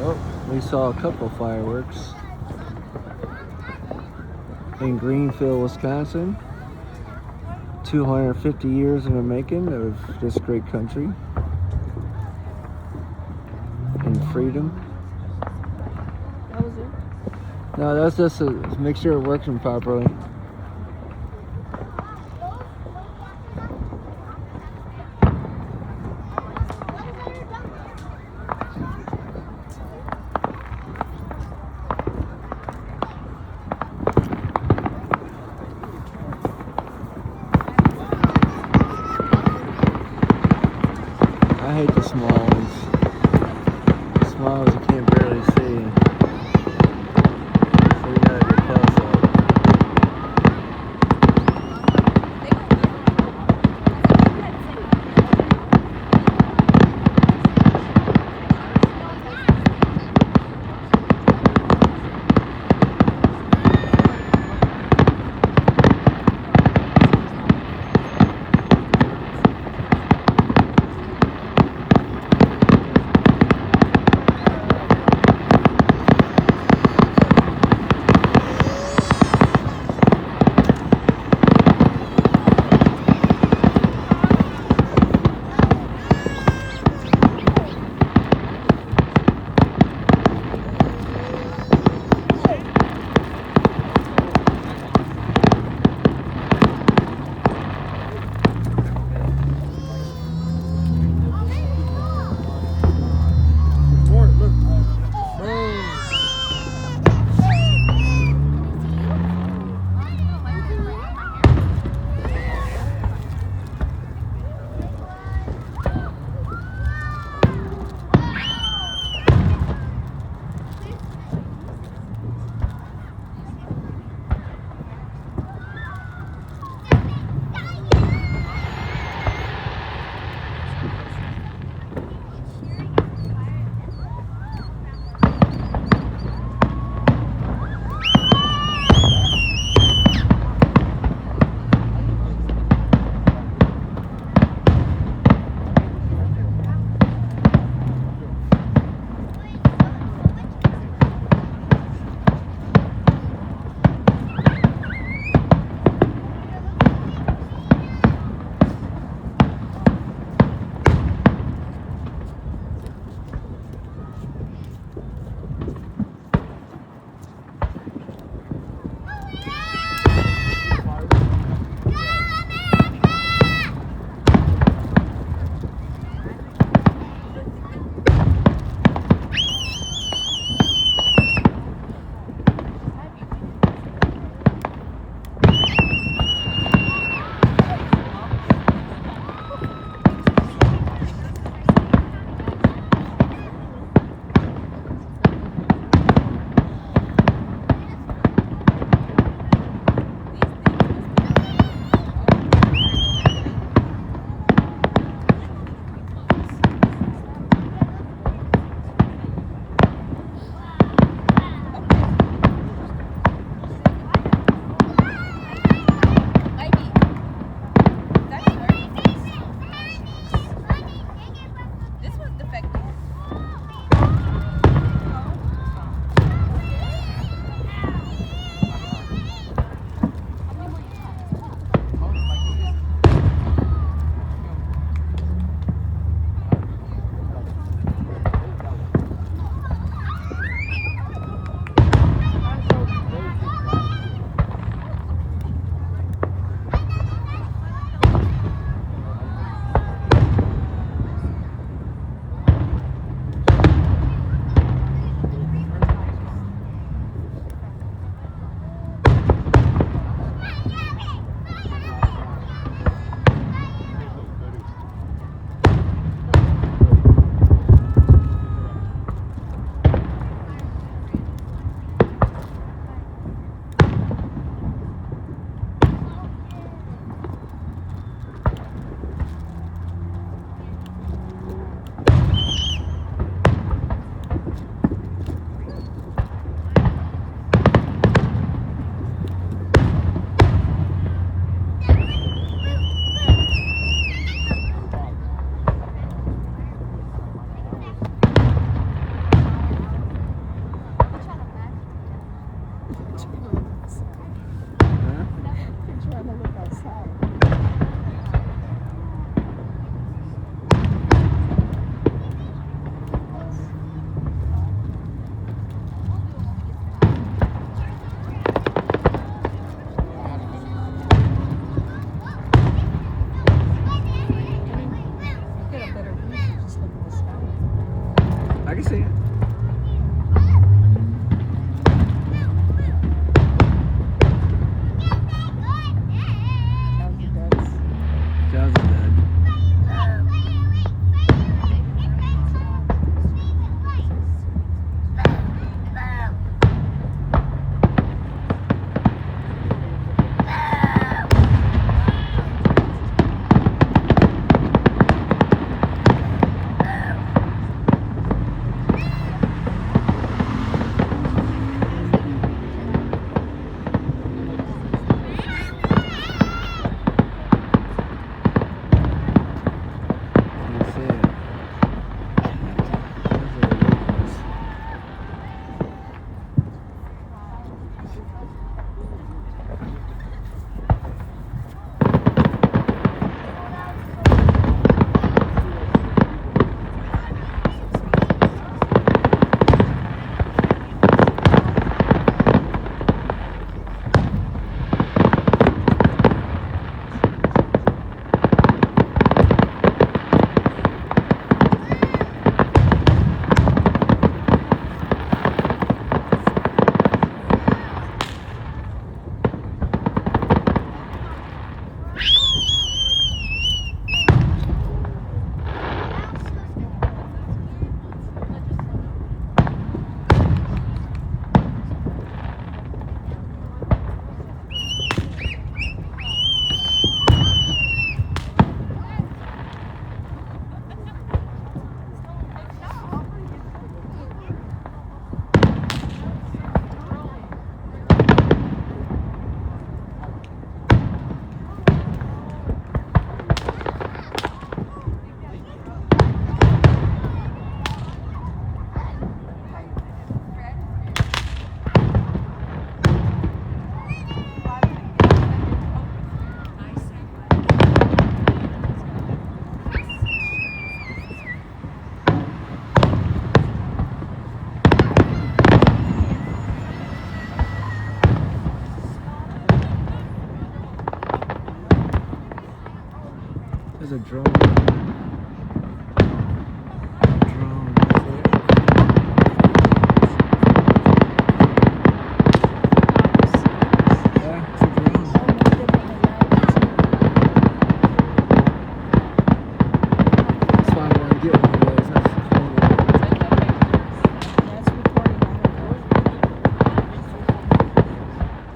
Oh, we saw a couple fireworks in Greenfield, Wisconsin. 250 years in the making of this great country and freedom. That was it? No, that's just to make sure it working properly. I hate the small ones. The small ones you can't barely see. So you gotta get close up. There's a drone. Drone. Is it? Yeah, it's a drone. That's why I want to get one of those. That's cool.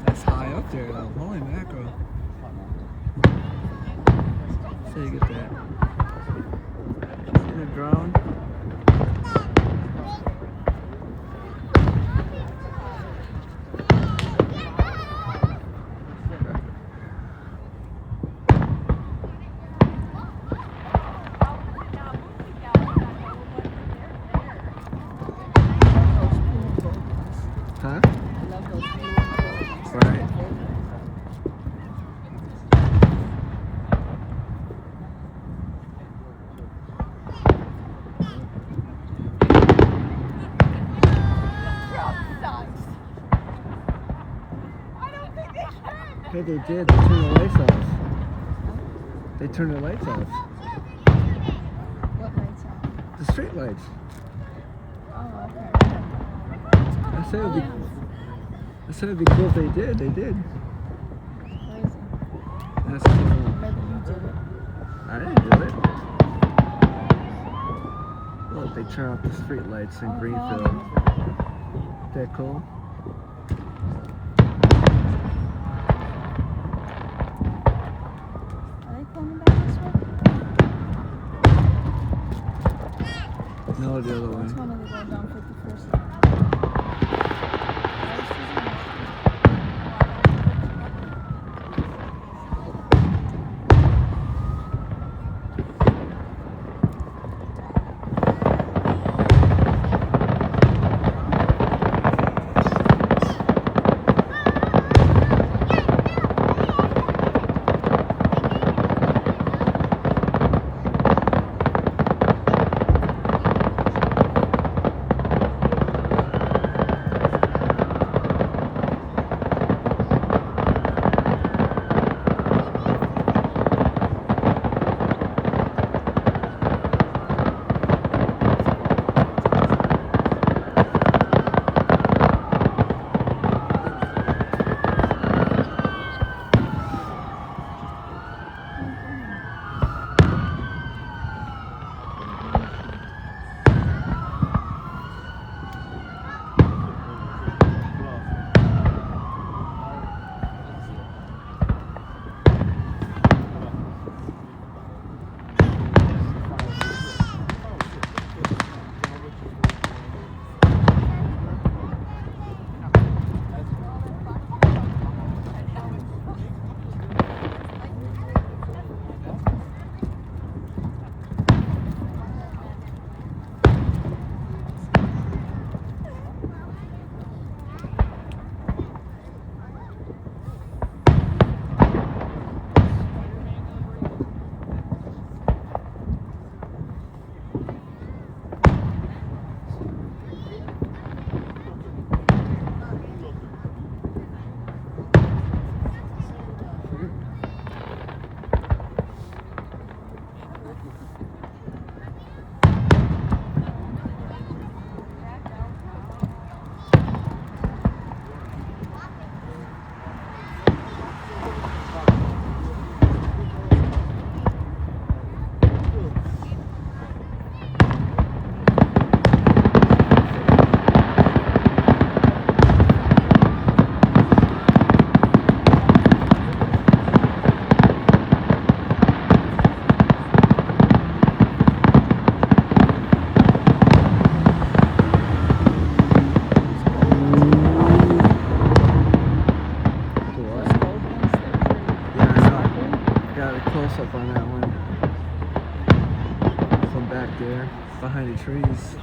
That's high up there though. Holy mackerel. So you get that. See the drone? Huh? Right. Hey, they did. They turned the lights off. They turned the lights off. What lights on? The street lights. Oh, okay. I said it'd be cool if they did. They did. Crazy. That's cool. Maybe you did it. I didn't do it. Look, they turn off the street lights in Greenfield. Isn't that cool? Are they coming back this way? No, the other Which way. one are they going down 51st? close up on that one from back there behind the trees.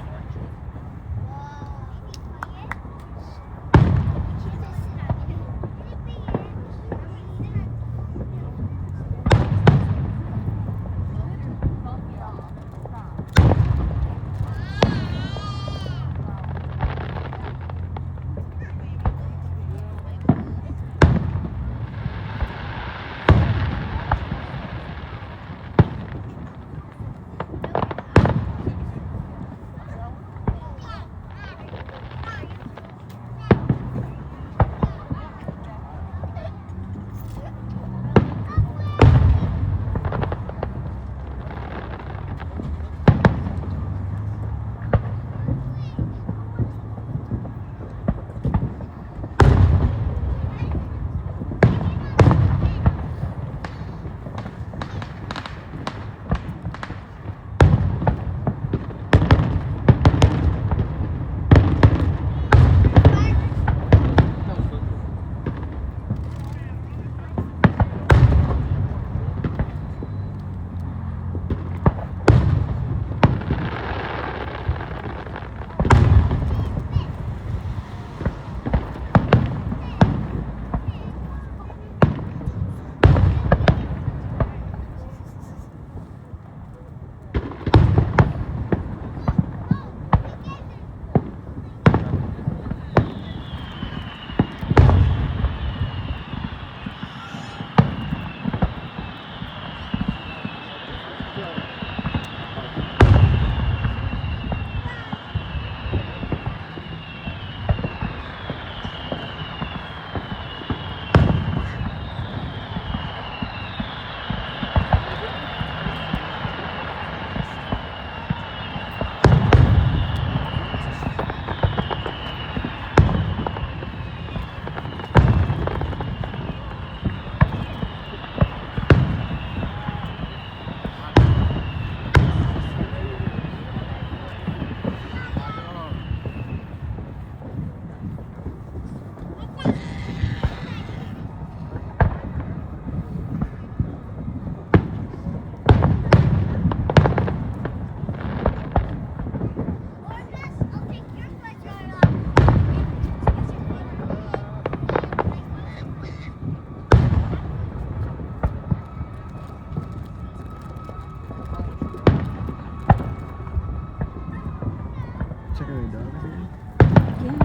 Again,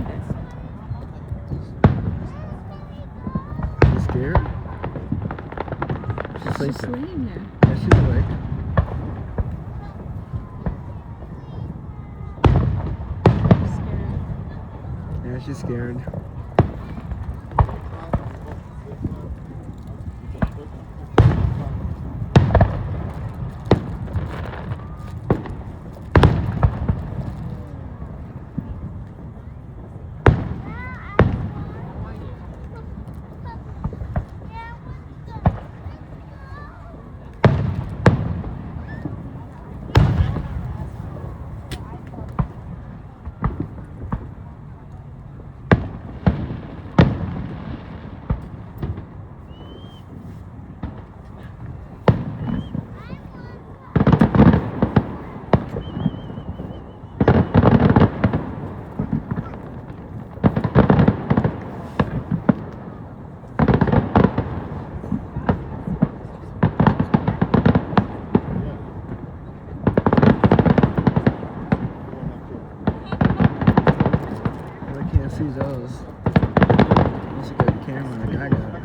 She's scared? She's she's sleeping. laying there. Yeah, she's awake. Scared. Yeah, she's scared. I can't see those. That's a good camera like I got.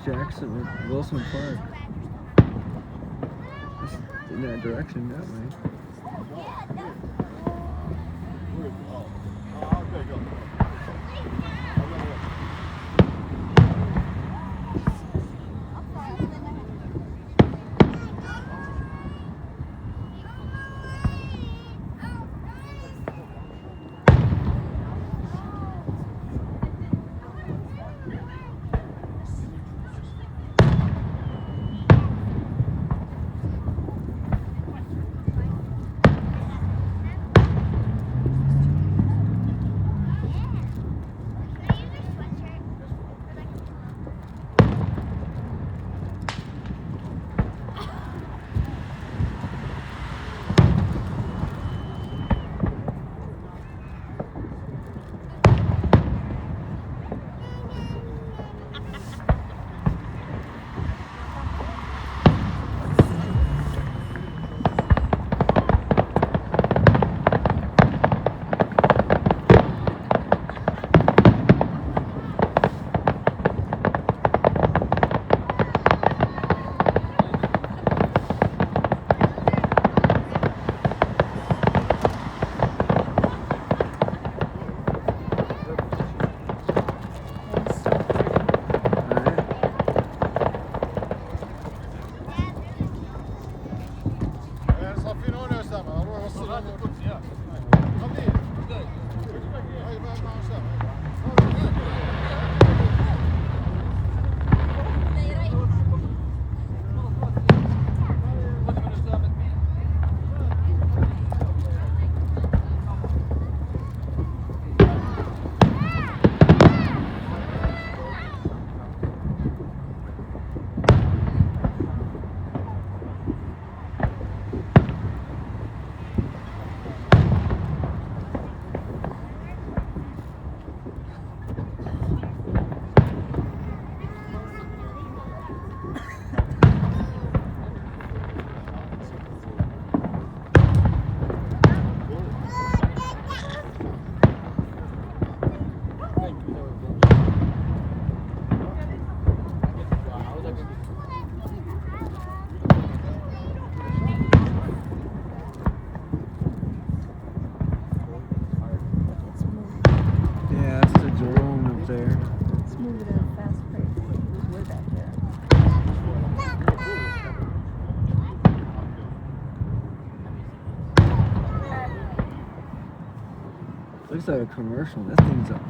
Jackson or Wilson Park. It's in that direction that way. Looks like a commercial. That thing's up.